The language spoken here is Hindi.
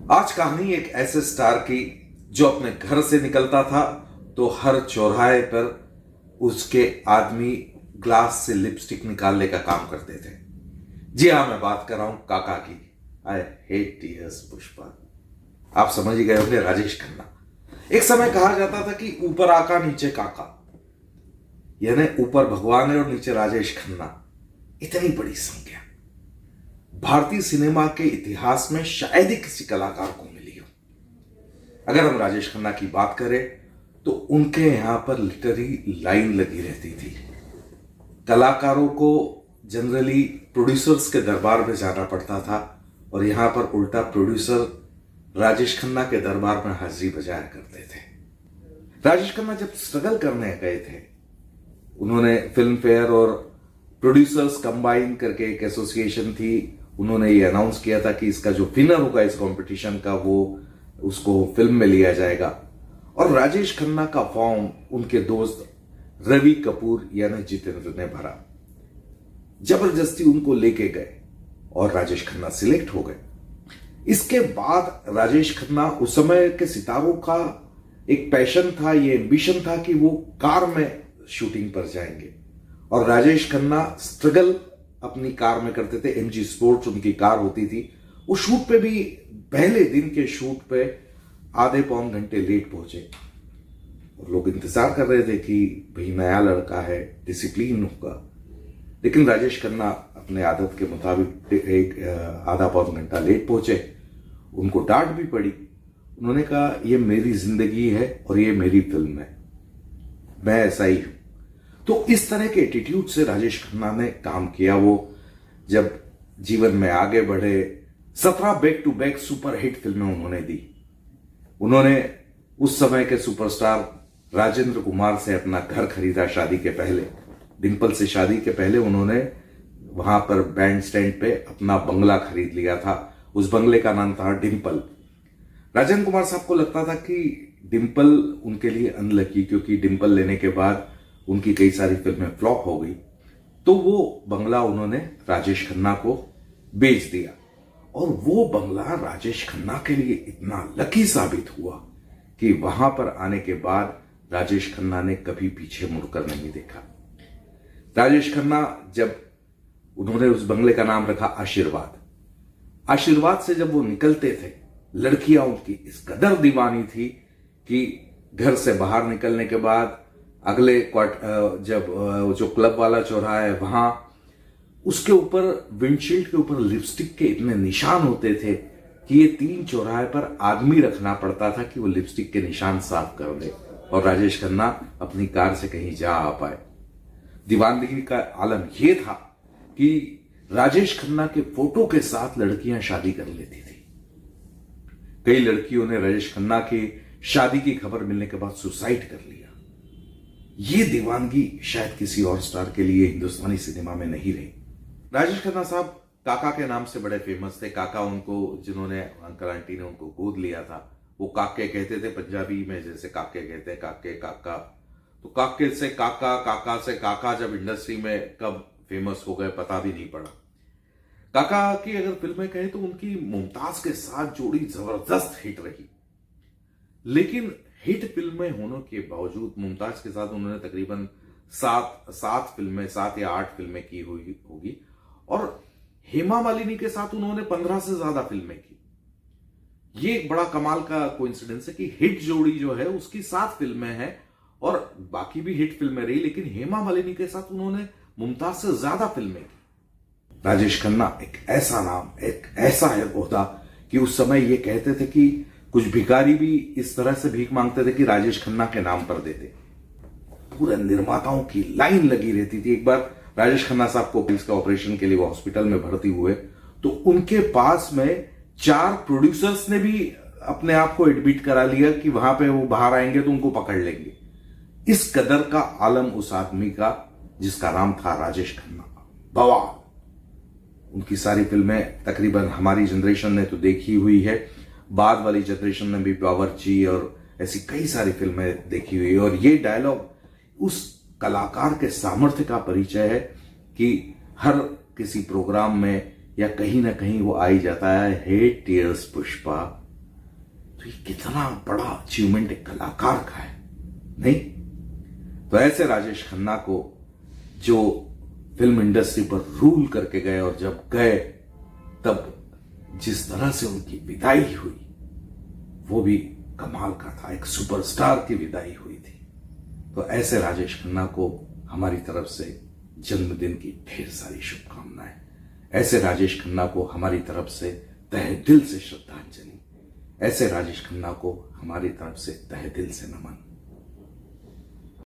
आज कहानी एक ऐसे स्टार की जो अपने घर से निकलता था तो हर चौराहे पर उसके आदमी ग्लास से लिपस्टिक निकालने का काम करते थे। जी हाँ, मैं बात कर रहा हूं काका की। I hate tears Pushpa. आप समझ ही गए होंगे, राजेश खन्ना। एक समय कहा जाता था कि ऊपर आका नीचे काका, यानी ऊपर भगवान है और नीचे राजेश खन्ना। इतनी बड़ी संख्या भारतीय सिनेमा के इतिहास में शायद ही किसी कलाकार को मिली हो। अगर हम राजेश खन्ना की बात करें तो उनके यहां पर लिटरली लाइन लगी रहती थी। कलाकारों को जनरली प्रोड्यूसर्स के दरबार में जाना पड़ता था और यहां पर उल्टा प्रोड्यूसर राजेश खन्ना के दरबार में हाजिरी बजाया करते थे। राजेश खन्ना जब स्ट्रगल करने गए थे, उन्होंने फिल्म फेयर और प्रोड्यूसर्स कंबाइन करके एक एसोसिएशन थी, उन्होंने ये अनाउंस किया था कि इसका जो विनर होगा इस कंपटीशन का वो उसको फिल्म में लिया जाएगा। और राजेश खन्ना का फॉर्म उनके दोस्त रवि कपूर यानी जितेंद्र ने भरा। जबरदस्ती उनको लेके गए और राजेश खन्ना सिलेक्ट हो गए। इसके बाद राजेश खन्ना, उस समय के सितारों का एक पैशन था, ये एम्बिशन था कि वो कार में शूटिंग पर जाएंगे। और राजेश खन्ना स्ट्रगल अपनी कार में करते थे। एमजी स्पोर्ट्स उनकी कार होती थी। वो शूट पे भी पहले दिन के शूट पे आधे पौन घंटे लेट पहुंचे और लोग इंतजार कर रहे थे कि भाई नया लड़का है, डिसिप्लिन होगा। लेकिन राजेश खन्ना अपने आदत के मुताबिक एक आधा पौन घंटा लेट पहुंचे। उनको डांट भी पड़ी। उन्होंने कहा ये मेरी जिंदगी है और ये मेरी फिल्म है, मैं ऐसा ही हूं। तो इस तरह के एटीट्यूड से राजेश खन्ना ने काम किया। वो जब जीवन में आगे बढ़े, 17 back to back super hit फिल्में उन्होंने दी। उन्होंने उस समय के सुपरस्टार राजेंद्र कुमार से अपना घर खरीदा शादी के पहले। डिंपल से शादी के पहले उन्होंने वहां पर बैंड स्टैंड पे अपना बंगला खरीद लिया था। उस बंगले का नाम था डिंपल। राजेंद्र कुमार साहब को लगता था कि डिंपल उनके लिए अनलकी, क्योंकि डिंपल लेने के बाद उनकी कई सारी फिल्में फ्लॉप हो गई। तो वो बंगला उन्होंने राजेश खन्ना को बेच दिया और वो बंगला राजेश खन्ना के लिए इतना लकी साबित हुआ कि वहां पर आने के बाद राजेश खन्ना ने कभी पीछे मुड़कर नहीं देखा। राजेश खन्ना, जब उन्होंने उस बंगले का नाम रखा आशीर्वाद, आशीर्वाद से जब वो निकलते थे, लड़कियां उनकी इस कदर दीवानी थी कि घर से बाहर निकलने के बाद अगले जब जो क्लब वाला चौराहा है वहां, उसके ऊपर विंडशील्ड के ऊपर लिपस्टिक के इतने निशान होते थे कि ये 3 चौराहे पर आदमी रखना पड़ता था कि वो लिपस्टिक के निशान साफ कर दे और राजेश खन्ना अपनी कार से कहीं जा आ पाए। दीवानगी का आलम यह था कि राजेश खन्ना के फोटो के साथ लड़कियां शादी कर लेती थी। कई लड़कियों ने राजेश खन्ना की शादी की खबर मिलने के बाद सुसाइड कर लिया। ये दीवानगी शायद किसी और स्टार के लिए हिंदुस्तानी सिनेमा में नहीं रही। राजेश खन्ना साहब काका के नाम से बड़े फेमस थे। काका, उनको जिन्होंने अंकल आंटी ने उनको गोद लिया था, वो काके कहते थे। पंजाबी में जैसे काके कहते हैं, काके काका। तो काके से काका, काका से काका जब इंडस्ट्री में कब फेमस हो गए पता भी नहीं पड़ा। काका की अगर फिल्में कहें तो उनकी मुमताज के साथ जोड़ी जबरदस्त हिट रही। लेकिन हिट फिल्में होने के बावजूद मुमताज के साथ उन्होंने तकरीबन 7 या 8 फिल्में की हुई होगी और हेमा मालिनी के साथ उन्होंने 15 से ज्यादा फिल्में की। ये एक बड़ा कमाल का कोइंसिडेंस है कि हिट जोड़ी जो है उसकी 7 फिल्में हैं और बाकी भी हिट फिल्में रही, लेकिन हेमा मालिनी के साथ उन्होंने मुमताज से ज्यादा फिल्में की। राजेश खन्ना एक ऐसा नाम, एक ऐसा ओहदा कि उस समय ये कहते थे कि कुछ भिखारी भी इस तरह से भीख मांगते थे कि राजेश खन्ना के नाम पर देते। पूरे निर्माताओं की लाइन लगी रहती थी। एक बार राजेश खन्ना साहब को पुलिस का ऑपरेशन के लिए वो हॉस्पिटल में भर्ती हुए तो उनके पास में 4 प्रोड्यूसर्स ने भी अपने आप को एडमिट करा लिया कि वहां पे वो बाहर आएंगे तो उनको पकड़ लेंगे। इस कदर का आलम उस आदमी का, जिसका नाम था राजेश खन्ना। बवाल। उनकी सारी फिल्में तकरीबन हमारी जनरेशन ने तो देखी हुई है, बाद वाली जनरेशन ने भी बावर्ची और ऐसी कई सारी फिल्में देखी हुई है। और ये डायलॉग उस कलाकार के सामर्थ्य का परिचय है कि हर किसी प्रोग्राम में या कहीं ना कहीं वो आ ही जाता है, हेट टीयर्स पुष्पा, तो ये कितना बड़ा अचीवमेंट एक कलाकार का है, नहीं? तो ऐसे राजेश खन्ना को जो फिल्म इंडस्ट्री पर रूल करके गए, और जब गए तब जिस तरह से उनकी विदाई हुई वो भी कमाल का था, एक सुपरस्टार की विदाई हुई थी। तो ऐसे राजेश खन्ना को हमारी तरफ से जन्मदिन की ढेर सारी शुभकामनाएं। ऐसे राजेश खन्ना को हमारी तरफ से तहे दिल से श्रद्धांजलि। ऐसे राजेश खन्ना को हमारी तरफ से तहे दिल से नमन।